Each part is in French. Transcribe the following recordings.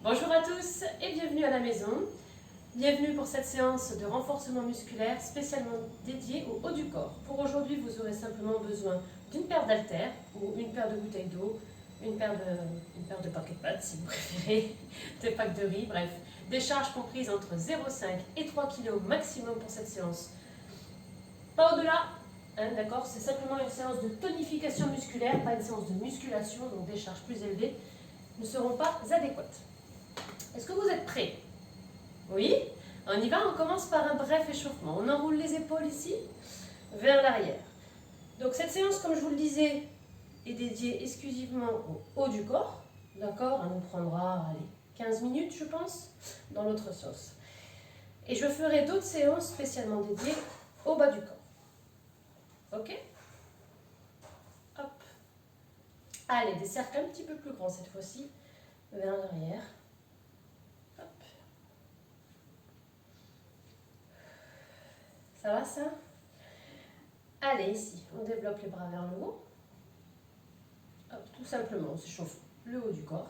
Bonjour à tous et bienvenue à la maison. Bienvenue pour cette séance de renforcement musculaire spécialement dédiée au haut du corps. Pour aujourd'hui, vous aurez simplement besoin d'une paire d'haltères ou une paire de bouteilles d'eau, une paire de pocket pads si vous préférez, des packs de riz, bref. Des charges comprises entre 0,5 et 3 kg maximum pour cette séance. Pas au-delà, hein, d'accord? C'est simplement une séance de tonification musculaire, pas une séance de musculation, donc des charges plus élevées ne seront pas adéquates. Est-ce que vous êtes prêts? Oui? On y va, on commence par un bref échauffement. On enroule les épaules ici, vers l'arrière. Donc cette séance, comme je vous le disais, est dédiée exclusivement au haut du corps. D'accord? Elle nous prendra, allez, 15 minutes, je pense, dans l'autre sauce. Et je ferai d'autres séances spécialement dédiées au bas du corps. Ok? Hop. Allez, des cercles un petit peu plus grands cette fois-ci, vers l'arrière. Hop. Ça va ça? Allez, ici, on développe les bras vers le haut. Hop, tout simplement, on s'échauffe le haut du corps.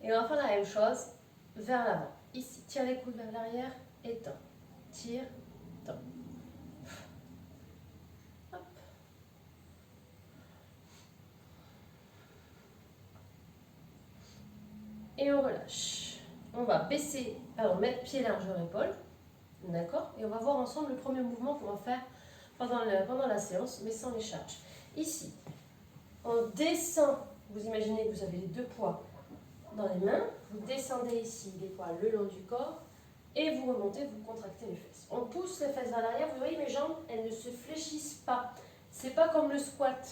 Et on va faire la même chose vers l'avant. Ici, tire les coudes vers l'arrière et tends. Tire, tends. Hop. Et on relâche. On va baisser, mettre pied largeur épaule. D'accord? Et on va voir ensemble le premier mouvement qu'on va faire pendant la séance, mais sans les charges. Ici, on descend. Vous imaginez que vous avez les deux poids dans les mains. Vous descendez ici les poids le long du corps et vous remontez, vous contractez les fesses. On pousse les fesses vers l'arrière. Vous voyez, mes jambes, elles ne se fléchissent pas. C'est pas comme le squat.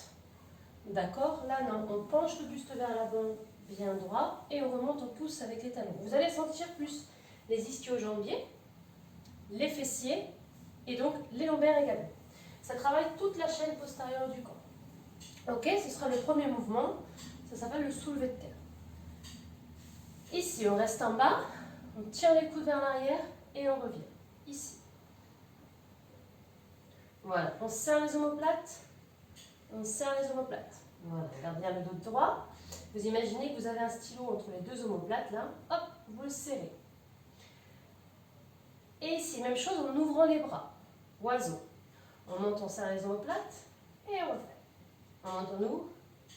D'accord? Là, non. On penche le buste vers l'avant, bien droit, et on remonte, on pousse avec les talons. Vous allez sentir plus les ischio-jambiers, les fessiers et donc les lombaires également. Ça travaille toute la chaîne postérieure du corps. Ok, ce sera le premier mouvement. Ça s'appelle le soulevé de terre. Ici, on reste en bas, on tire les coudes vers l'arrière et on revient. Ici. Voilà, on serre les omoplates. On serre les omoplates. Voilà, regarde bien le dos droit. Vous imaginez que vous avez un stylo entre les deux omoplates, là. Hop, vous le serrez. Et ici, même chose en ouvrant les bras. Oiseau. On monte, on serre les omoplates et on refait. On monte, on ouvre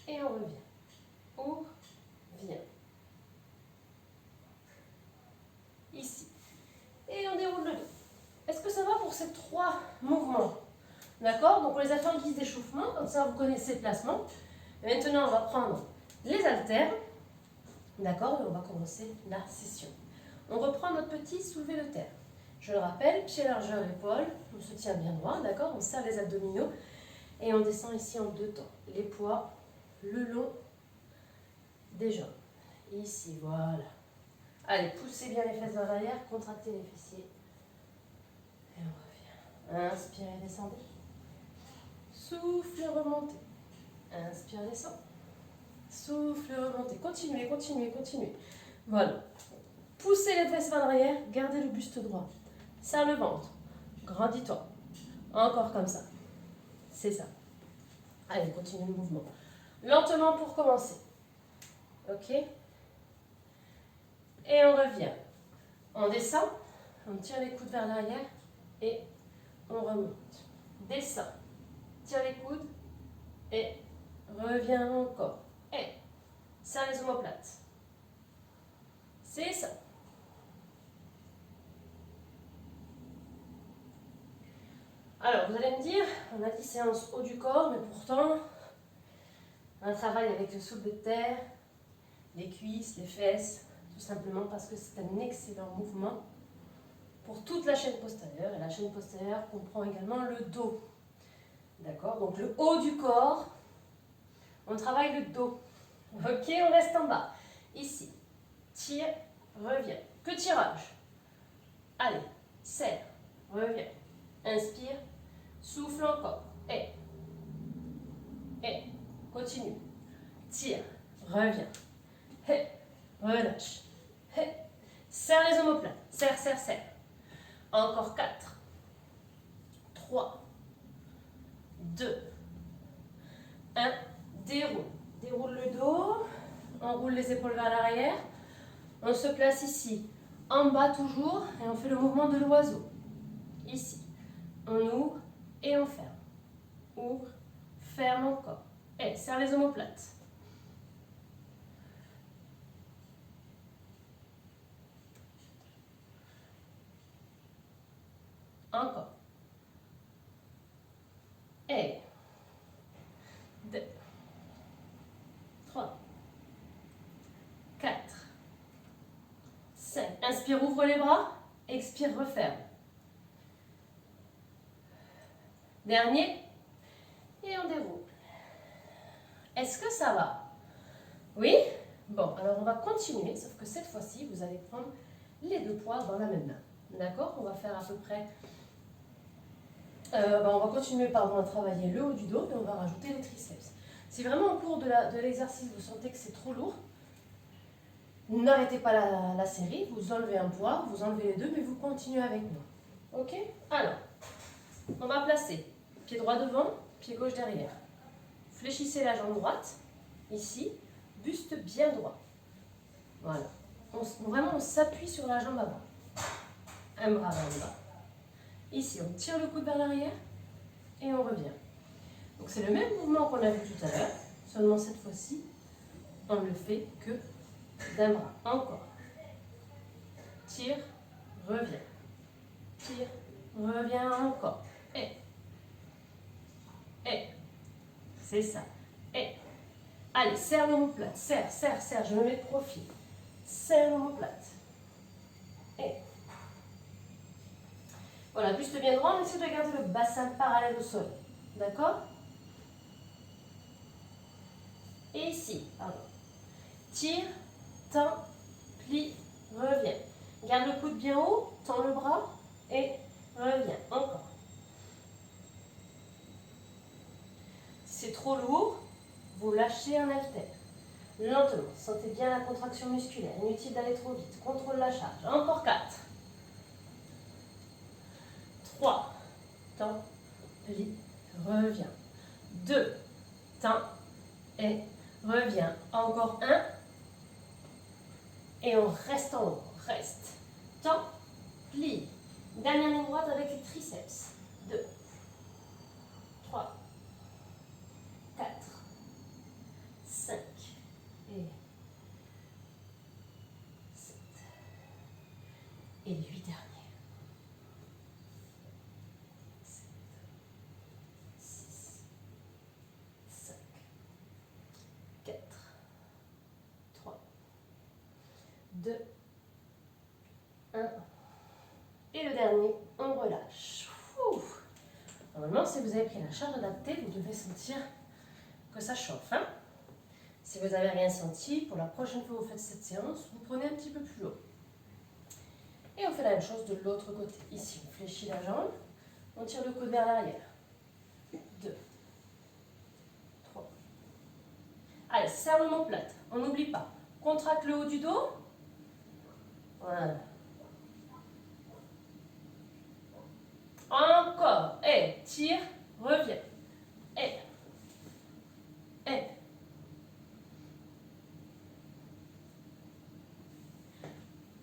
et on revient. Ouvre, vient. Ici. Et on déroule le dos. Est-ce que ça va pour ces trois mouvements? D'accord? Donc on les a fait en guise d'échauffement, comme ça vous connaissez le placement. Et maintenant on va prendre les haltères. D'accord? Et on va commencer la session. On reprend notre petit soulevé de terre. Je le rappelle, pied largeur épaule, on se tient bien droit, d'accord? On serre les abdominaux et on descend ici en deux temps. Les poids le long des jambes. Ici, voilà. Allez, poussez bien les fesses vers l'arrière, contractez les fessiers. Et on revient. Inspirez, descendez. Souffle, remontez. Inspire, descend. Souffle, remontez. Continuez, continuez, continuez. Voilà. Poussez les fesses vers l'arrière, gardez le buste droit. Serre le ventre. Grandis-toi. Encore comme ça. C'est ça. Allez, continuez le mouvement. Lentement pour commencer. Ok? Et on revient. On descend. On tire les coudes vers l'arrière. Et on remonte. Descend. Tire les coudes. Et reviens encore. Et serre les omoplates. C'est ça. Alors, vous allez me dire, on a dit séance haut du corps, mais pourtant, on travaille avec le soulevé de terre, les cuisses, les fesses, tout simplement parce que c'est un excellent mouvement pour toute la chaîne postérieure. Et la chaîne postérieure comprend également le dos. D'accord? Donc le haut du corps, on travaille le dos. Ok, on reste en bas. Ici, tire, reviens. Que tirage. Allez, serre, reviens. Inspire, souffle encore. Et, continue. Tire, reviens. Et, relâche. Et, serre les omoplates. Serre, serre, serre. Encore 4, 3, 2, 1. Déroule. Déroule le dos. Enroule les épaules vers l'arrière. On se place ici, en bas toujours, et on fait le mouvement de l'oiseau. Ici, on ouvre et on ferme. Ouvre, ferme encore. Et serre les omoplates. Encore. Et 2, 3, 4, 5. Inspire, ouvre les bras. Expire, referme. Dernier. Et on déroule. Est-ce que ça va? Oui? Bon, alors on va continuer, sauf que cette fois-ci, vous allez prendre les deux poids dans la même main. D'accord? On va faire à peu près... on va continuer à travailler le haut du dos et on va rajouter les triceps. Si vraiment au cours de l'exercice, vous sentez que c'est trop lourd, n'arrêtez pas la série, vous enlevez un poids, vous enlevez les deux, mais vous continuez avec moi. Ok? Alors, on va placer pied droit devant, pied gauche derrière. Fléchissez la jambe droite, ici, buste bien droit. Voilà. Vraiment, on s'appuie sur la jambe avant. Un bras vers le bas. Ici, on tire le coude vers l'arrière et on revient. Donc, c'est le même mouvement qu'on a vu tout à l'heure, seulement cette fois-ci, on ne le fait que d'un bras. Encore. Tire, reviens. Tire, reviens encore. Et. C'est ça. Et. Allez, serre l'omoplate. Serre, serre, serre. Je me mets de profil. Serre l'omoplate. Et. Voilà, buste bien droit. On essaie de garder le bassin parallèle au sol. D'accord? Et ici, pardon. Tire, tends, plie, reviens. Garde le coude bien haut, tends le bras et reviens. Encore. Si c'est trop lourd, vous lâchez un haltère. Lentement, sentez bien la contraction musculaire. Inutile d'aller trop vite. Contrôle la charge. Encore 4. 3. Tends, plie, reviens. 2. Tends et reviens. Encore 1. Et on reste en haut. Reste. Tends, plie. Dernière ligne droite avec les triceps. 2. 3. 4. 5. Et 7. Et les 8 derniers. 7. 6. 5. 4. 3. 2. 1. Et le dernier, on relâche. Ouf. Normalement, si vous avez pris la charge adaptée, vous devez sentir que ça chauffe. Hein? Si vous n'avez rien senti, pour la prochaine fois que vous faites cette séance, vous prenez un petit peu plus haut. Et on fait la même chose de l'autre côté. Ici, on fléchit la jambe, on tire le coude vers l'arrière. 2. 3. Allez, serre l'omoplate. On n'oublie pas. Contracte le haut du dos. Voilà. Encore. Et tire, reviens. Et.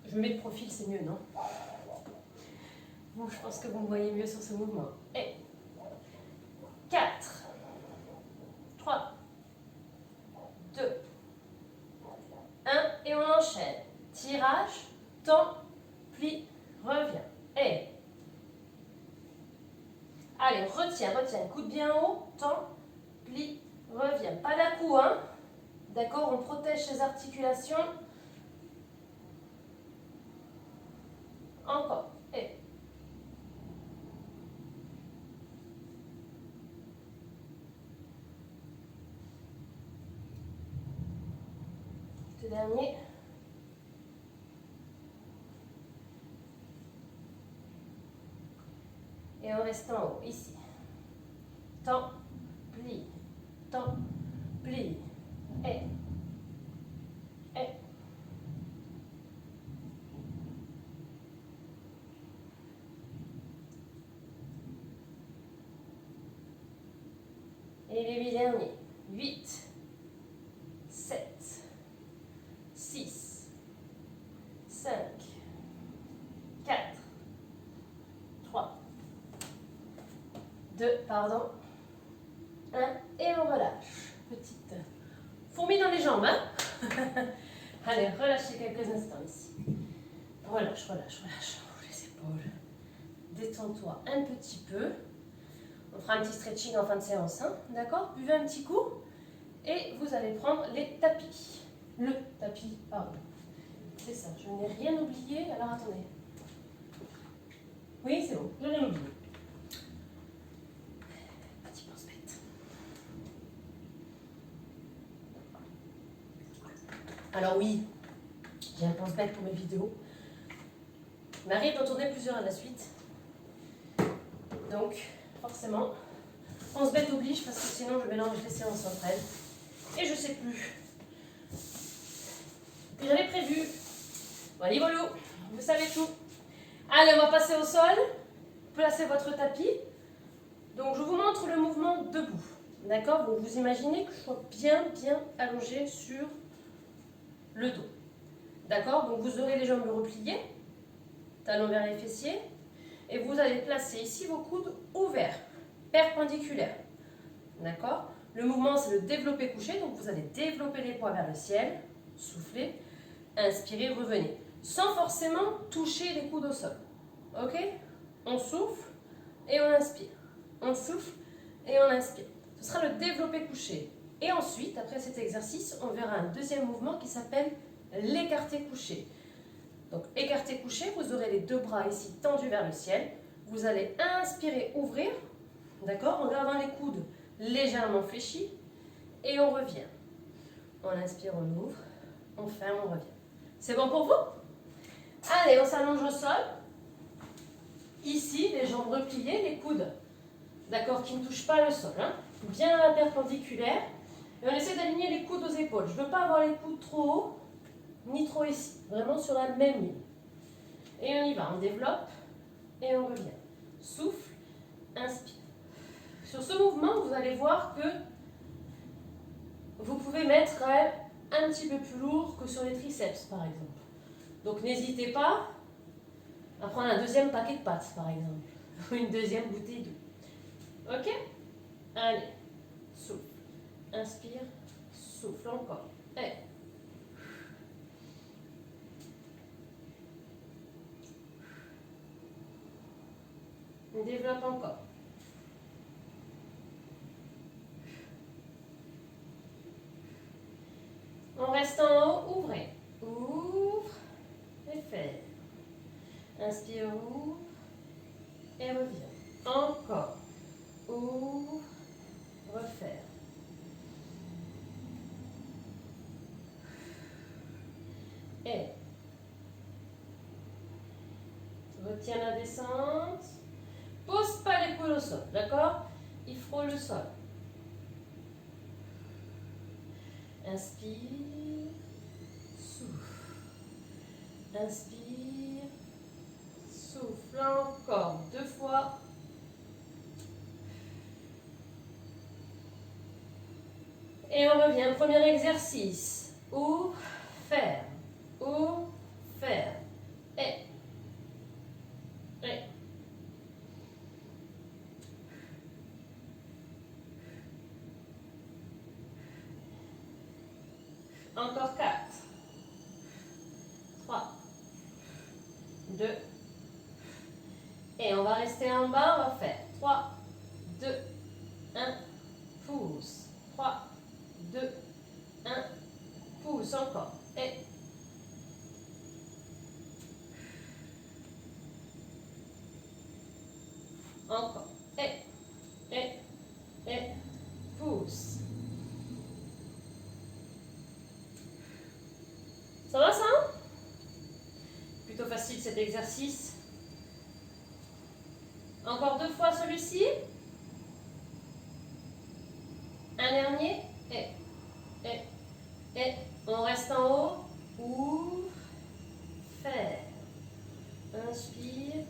Je me mets de profil, c'est mieux, non? Bon, je pense que vous me voyez mieux sur ce mouvement. Et 4, 3, 2, 1, et on enchaîne. Tirage, tend, plie, reviens. Et allez, retiens, coude bien haut, tend, plie, reviens. Pas d'à-coup, hein? D'accord, on protège ses articulations. Encore. Et. Le dernier. Et on reste en haut, ici. Tends, plie, tends, plie. Et. Et les 8 derniers. 8, 7, 6, 2, pardon. 1, et on relâche. Petite fourmi dans les jambes, hein. Allez, relâchez quelques instants ici. Relâche, relâche, relâche. Ouvre les épaules. Détends-toi un petit peu. On fera un petit stretching en fin de séance, hein. D'accord? Buvez un petit coup. Et vous allez prendre les tapis. Le tapis, pardon. C'est ça, je n'ai rien oublié. Alors attendez. Oui, c'est bon, je n'ai rien oublié. Petit pense-bête. Alors oui, j'ai un pense-bête pour mes vidéos. Il m'arrive d'en tourner plusieurs à la suite. Donc, forcément, pense-bête oblige parce que sinon je mélange les séances entre elles. Et je sais plus. Que j'avais prévu. Voilà, voilà, vous savez tout. Allez, on va passer au sol. Placez votre tapis. Donc, je vous montre le mouvement debout. D'accord? Donc, vous imaginez que je sois bien allongé sur le dos. D'accord? Donc, vous aurez les jambes repliées, talons vers les fessiers. Et vous allez placer ici vos coudes ouverts, perpendiculaires. D'accord? Le mouvement, c'est le développé couché. Donc, vous allez développer les poids vers le ciel. Soufflez. Inspirez, revenez. Sans forcément toucher les coudes au sol. Ok? On souffle et on inspire. On souffle et on inspire. Ce sera le développé couché. Et ensuite, après cet exercice, on verra un deuxième mouvement qui s'appelle l'écarté couché. Donc, écarté couché, vous aurez les deux bras ici tendus vers le ciel. Vous allez inspirer, ouvrir, d'accord, en gardant les coudes légèrement fléchis. Et on revient. On inspire, on ouvre, on ferme, on revient. C'est bon pour vous? Allez, on s'allonge au sol. Ici, les jambes repliées, les coudes, d'accord, qui ne touchent pas le sol, hein, bien à la perpendiculaire. Et on essaie d'aligner les coudes aux épaules. Je ne veux pas avoir les coudes trop hauts, ni trop ici. Vraiment sur la même ligne. Et on y va, on développe et on revient. Souffle, inspire. Sur ce mouvement, vous allez voir que vous pouvez mettre quand même un petit peu plus lourd que sur les triceps, par exemple. Donc n'hésitez pas à prendre un deuxième paquet de pâtes, par exemple. Ou une deuxième bouteille d'eau. Ok? Allez, souffle. Inspire, souffle encore. Et on développe encore. On reste en haut, ouvrez. Ouvre et ferme. Inspire, ouvre et revient. Encore. Ouvre, refaire. Et retiens la descente. Pose pas les coudes au sol, d'accord? Il frôle le sol. Inspire, souffle. Inspire, souffle. Encore 2 fois. Et on revient. Premier exercice. Ouvre, ferme. Ouvre, ferme. Et. Encore 4. 3. 2. Et on va rester en bas. On va faire 3, 2, 1. Pousse. 3, 2, 1. Pousse encore. Et. Encore. Et. Pousse. Ça va ça? Plutôt facile cet exercice. Encore 2 fois celui-ci. Un dernier. Et. On reste en haut. Ouvre. Ferme. Inspire.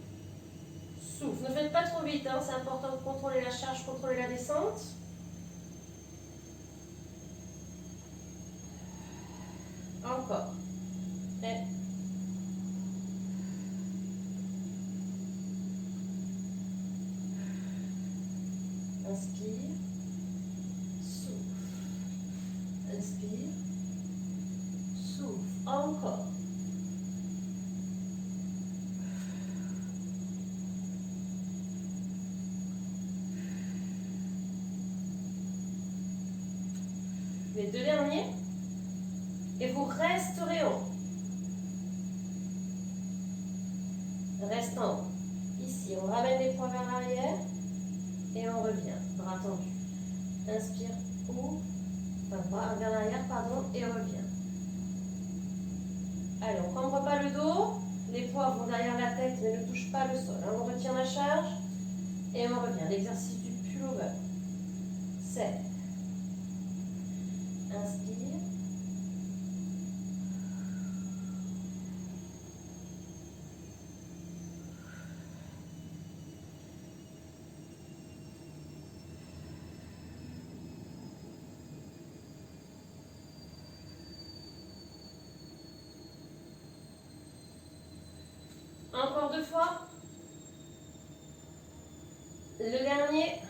Souffle. Ne faites pas trop vite, hein. C'est important de contrôler la charge, contrôler la descente. Encore. Et. Inspire. Souffle. Inspire. Souffle. Encore. Les deux derniers. Et vous resterez en haut. Reste en haut. Ici, on ramène les poings vers l'arrière. Et on revient. Bras tendus. Inspire. Ouvre. Enfin, bras vers l'arrière, pardon. Et on revient. Allez, on ne cambre pas le dos. Les poids vont derrière la tête, mais ne touchent pas le sol. Hein. On retient la charge. Et on revient. L'exercice du pullover. Serre. Inspire. Encore deux fois. Le dernier.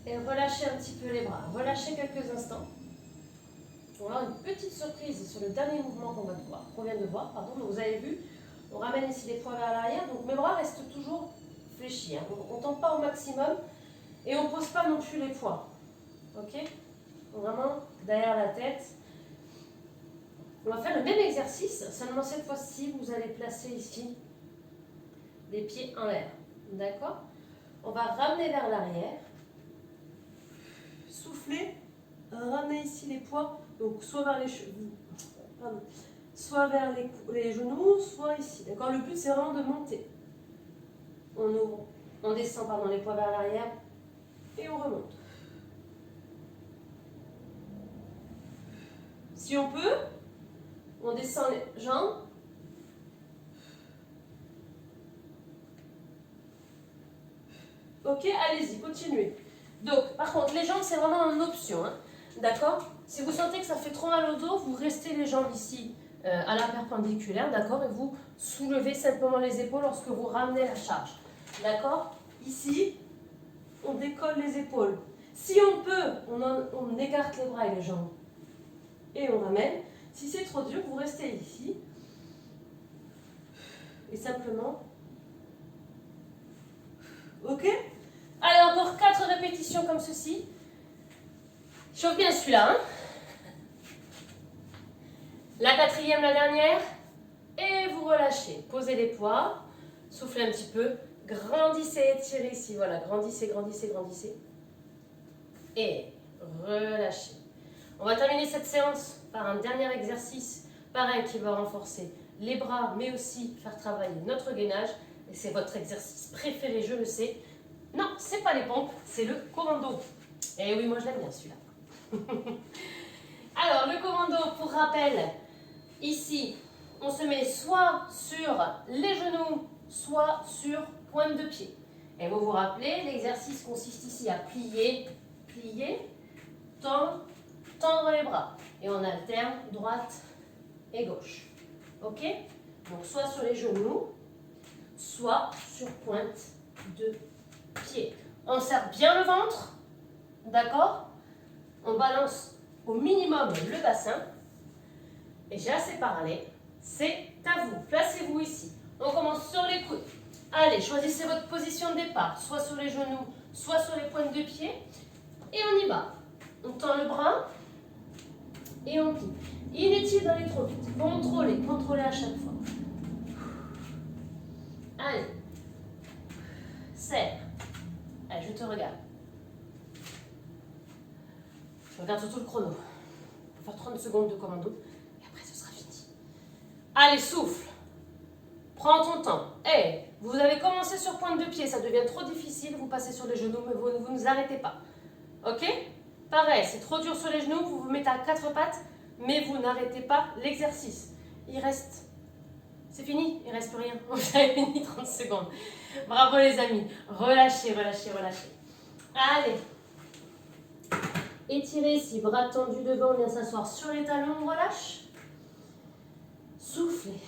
Et relâchez un petit peu les bras. Relâchez quelques instants. On va avoir une petite surprise sur le dernier mouvement qu'on vient de voir. Pardon, donc vous avez vu, on ramène ici les poings vers l'arrière. Donc mes bras restent toujours fléchis. Hein. On ne tend pas au maximum. Et on ne pose pas non plus les poids. Ok? Donc vraiment derrière la tête. On va faire le même exercice, seulement cette fois-ci, vous allez placer ici les pieds en l'air. D'accord? On va ramener vers l'arrière. Souffler. Ramener ici les poids. Donc soit vers les cheveux, soit vers les genoux, soit ici. D'accord? Le but, c'est vraiment de monter. On ouvre, on descend pardon, les poids vers l'arrière et on remonte. Si on peut, on descend les jambes. Ok, allez-y, continuez. Donc, par contre, les jambes, c'est vraiment une option. Hein. D'accord? Si vous sentez que ça fait trop mal au dos, vous restez les jambes ici à la perpendiculaire, d'accord? Et vous soulevez simplement les épaules lorsque vous ramenez la charge. D'accord? Ici, on décolle les épaules. Si on peut, on écarte les bras et les jambes. Et on ramène. Si c'est trop dur, vous restez ici. Et simplement... Ok? Allez, encore 4 répétitions comme ceci. Chauffe bien celui-là. Hein? La 4e, la dernière. Et vous relâchez. Posez les poids. Soufflez un petit peu. Grandissez, étirez ici. Voilà, grandissez, grandissez, grandissez. Et relâchez. On va terminer cette séance par un dernier exercice. Pareil, qui va renforcer les bras, mais aussi faire travailler notre gainage. Et c'est votre exercice préféré, je le sais. Non, c'est pas les pompes, c'est le commando. Et oui, moi je l'aime bien celui-là. Alors, le commando, pour rappel, ici, on se met soit sur les genoux, soit sur pointe de pied. Et vous vous rappelez, l'exercice consiste ici à plier, plier, tendre, tendre les bras. Et on alterne droite et gauche. Ok? Donc, soit sur les genoux, soit sur pointe de pied. On serre bien le ventre, d'accord? On balance au minimum le bassin. Et j'ai assez parlé. C'est à vous. Placez-vous ici. On commence sur les coudes. Allez, choisissez votre position de départ, soit sur les genoux, soit sur les pointes de pied. Et on y va. On tend le bras et on plie. Inutile d'aller trop vite. Contrôlez, contrôlez à chaque fois. Allez. Serre. Allez, je te regarde. Je regarde surtout le chrono. On va faire 30 secondes de commando et après ce sera fini. Allez, souffle. Prends ton temps. Hey, vous avez commencé sur pointe de pied, ça devient trop difficile, vous passez sur les genoux, mais vous ne vous arrêtez pas. Ok? Pareil, c'est trop dur sur les genoux, vous vous mettez à 4 pattes, mais vous n'arrêtez pas l'exercice. Il reste... C'est fini, il ne reste plus rien. Vous avez fini 30 secondes. Bravo les amis. Relâchez, relâchez, relâchez. Allez. Étirez ici, bras tendus devant, on vient s'asseoir sur les talons, on relâche. Soufflez.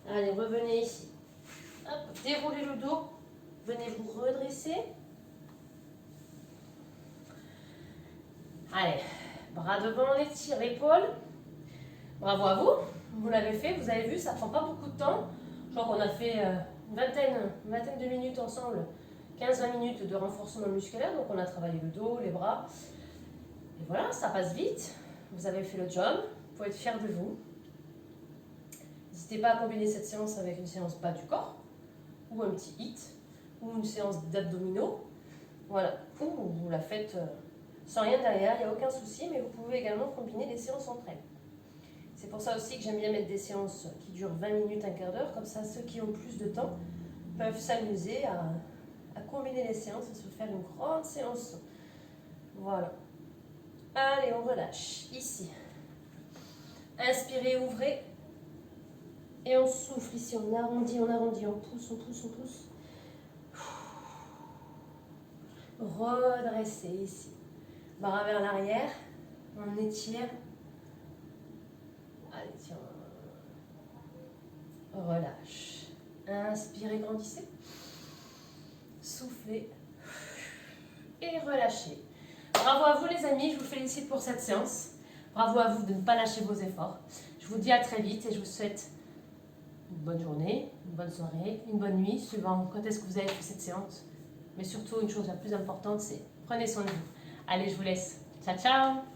Allez, revenez ici. Hop, déroulez le dos. Venez vous redresser. Allez, bras devant, on étire l'épaule. Bravo à vous. Vous l'avez fait, vous avez vu, ça ne prend pas beaucoup de temps. Je crois qu'on a fait une vingtaine de minutes ensemble. 15-20 minutes de renforcement musculaire. Donc on a travaillé le dos, les bras. Et voilà, ça passe vite. Vous avez fait le job. Vous pouvez être fiers de vous. N'hésitez pas à combiner cette séance avec une séance bas du corps. Ou un petit hit. Ou une séance d'abdominaux. Voilà. Ou vous la faites sans rien derrière, il n'y a aucun souci. Mais vous pouvez également combiner les séances entre elles. C'est pour ça aussi que j'aime bien mettre des séances qui durent 20 minutes, un quart d'heure. Comme ça, ceux qui ont plus de temps peuvent s'amuser à combiner les séances et se faire une grande séance. Voilà. Allez, on relâche. Ici. Inspirez, ouvrez. Et on souffle ici. On arrondit, on pousse, on pousse, on pousse. Redressez ici. Bras vers l'arrière. On étire. Allez, tiens. Relâche. Inspirez, grandissez. Soufflez. Et relâchez. Bravo à vous les amis, je vous félicite pour cette séance. Bravo à vous de ne pas lâcher vos efforts. Je vous dis à très vite et je vous souhaite une bonne journée, une bonne soirée, une bonne nuit, suivant quand est-ce que vous avez fait cette séance. Mais surtout, une chose la plus importante, c'est prenez soin de vous. Allez, je vous laisse. Ciao, ciao!